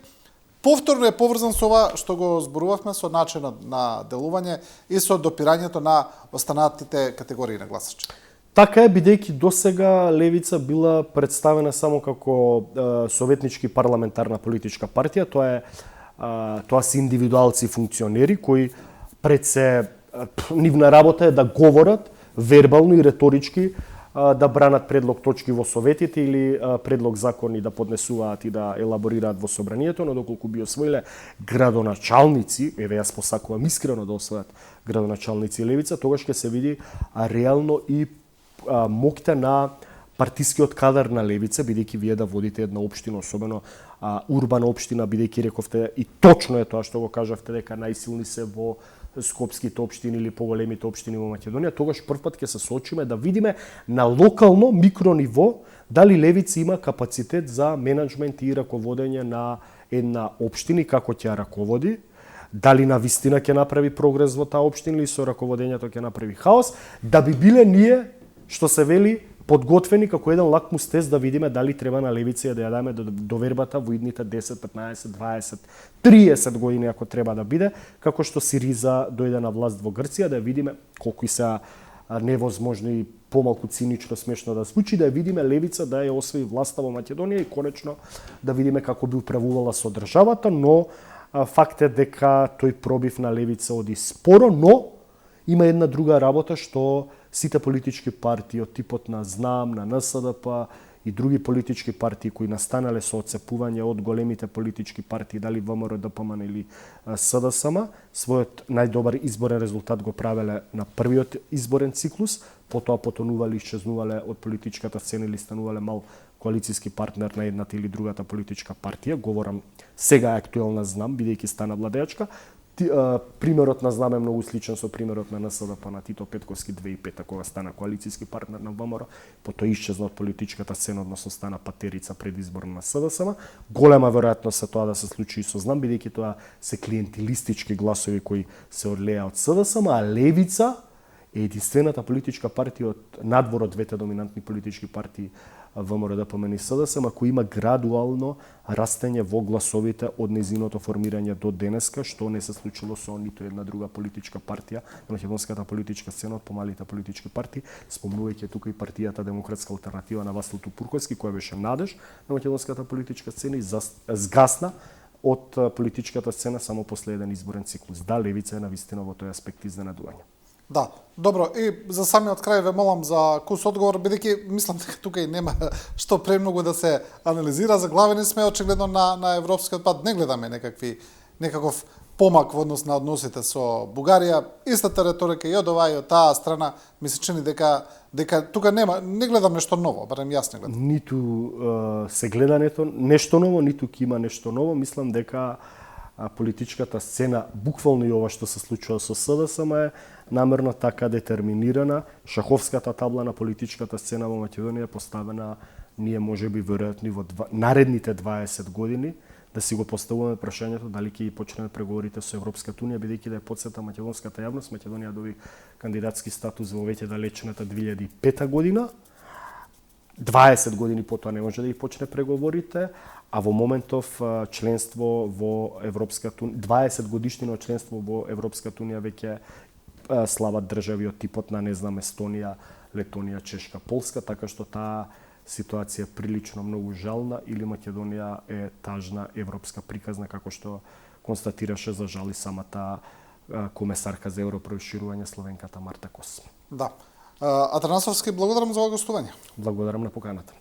повторно е поврзан со ова што го зборувавме, со начинот на делување и со допирањето на останатите категории на гласачи. Така е, бидејќи досега Левица била представена само како советнички парламентарна политичка партија. Тоа се индивидуалци функционери кои пред се нивна работа е да говорат вербално и реторички, да бранат предлог точки во советите или предлог закони да поднесуваат и да елаборираат во собранието, но доколку би освоиле градоначалници, еве јас посакувам искрено да освојат градоначалници Левица, тогаш ќе се види реално и моќта на партискиот кадар на Левица, бидејќи вие да водите една општина, особено урбана општина, бидејќи рековте и точно е тоа што го кажавте дека најсилни се во скопските општини или поголемите општини во Македонија, тогаш првпат ќе се соочиме да видиме на локално микрониво дали Левица има капацитет за менаџмент и раководење на една општина и како ќе ја раководи, дали на вистина ќе направи прогрес во таа општина или со раководењето ќе направи хаос, да би биле ние, што се вели, подготвени како еден лакмус тест да видиме дали треба на Левица да ја даме довербата во идните 10, 15, 20, 30 години ако треба да биде, како што Сириза дојде на власт во Грција, да видиме колку и се невозможно и помалку цинично смешно да звучи, да видиме Левица да ја освои власта во Македонија и конечно да видиме како би управувала со државата, но факт е дека тој пробив на Левица оди споро, но има една друга работа што сите политички партии од типот на ЗНАМ, на НСДП и други политички партии кои настанале со отцепување од големите политички партии, дали ВМРО ДПМН или СДСМ, својот најдобар изборен резултат го правеле на првиот изборен циклус, потоа потонувале и исчезнувале од политичката сцена или станувале мал коалицијски партнер на едната или другата политичка партија. Говорам сега актуелна ЗНАМ, бидејќи стана владеачка. Примерот на ЗНАМ е многу сличен со примерот на НСДП на Тито Петковски 2005 кога стана коалицијски партнер на ВМРО, потоа исчезна од политичката сцена, односно стана патерица предизборна на СДСМ. Голема веројатност е тоа да се случи и со ЗНАМ, бидејќи тоа се клиентилистички гласови кои се одлеа од СДСМ, а Левица е единствената политичка партија од надвор од двете доминантни политички партии ВМРО, ДПМН и СДСМ, кој има градуално растење во гласовите од незиното формирање до денеска, што не се случило со ниту една друга политичка партија на македонската политичка сцена од помалите политички партии, спомнувајќи тука и партијата Демократска алтернатива на Васло Тупурковски, која беше надеж на македонската политичка сцена и згасна од политичката сцена само после еден изборен циклус. Да, левица е навистина во тој аспект изненадување. Да, добро. И за самиот крај ве молам за кус одговор, бидејќи мислам дека тука и нема што премногу да се анализира. Заглавени сме очигледно на европскиот пат, не гледаме некаков помак во однос на односите со Бугарија. Истата реторика и од оваа и од таа страна ми се чини дека тука не гледам нешто ново, барем јас не гледам. Ниту се гледа нешто ново, ниту ќе има нешто ново. Мислам дека политичката сцена, буквално и ова што се случува со СДСМ е намерно така детерминирана. Шаховската табла на политичката сцена во Македонија е поставена, ние можеби веројатно во наредните 20 години, да си го поставуваме прашањето дали ќе почнеме преговорите со Европската унија, бидејќи да ја потсета македонската јавност, Македонија доби кандидатски статус во веќе далечната 2005 година. 20 години потоа не може да ги почне преговорите, а во моментов членство во Европската унија, 20 годишнина од членство во Европската унија веќе слават држави од типот на, не знам, Естонија, Летонија, Чешка, Полска, така што таа ситуација е прилично многу жална или Македонија е тажна европска приказна, како што констатираше за жал и самата комесарка за европроширување словенката Марта Кос. Да. Атанасовски, благодарам за гостување. Благодарам на поканата.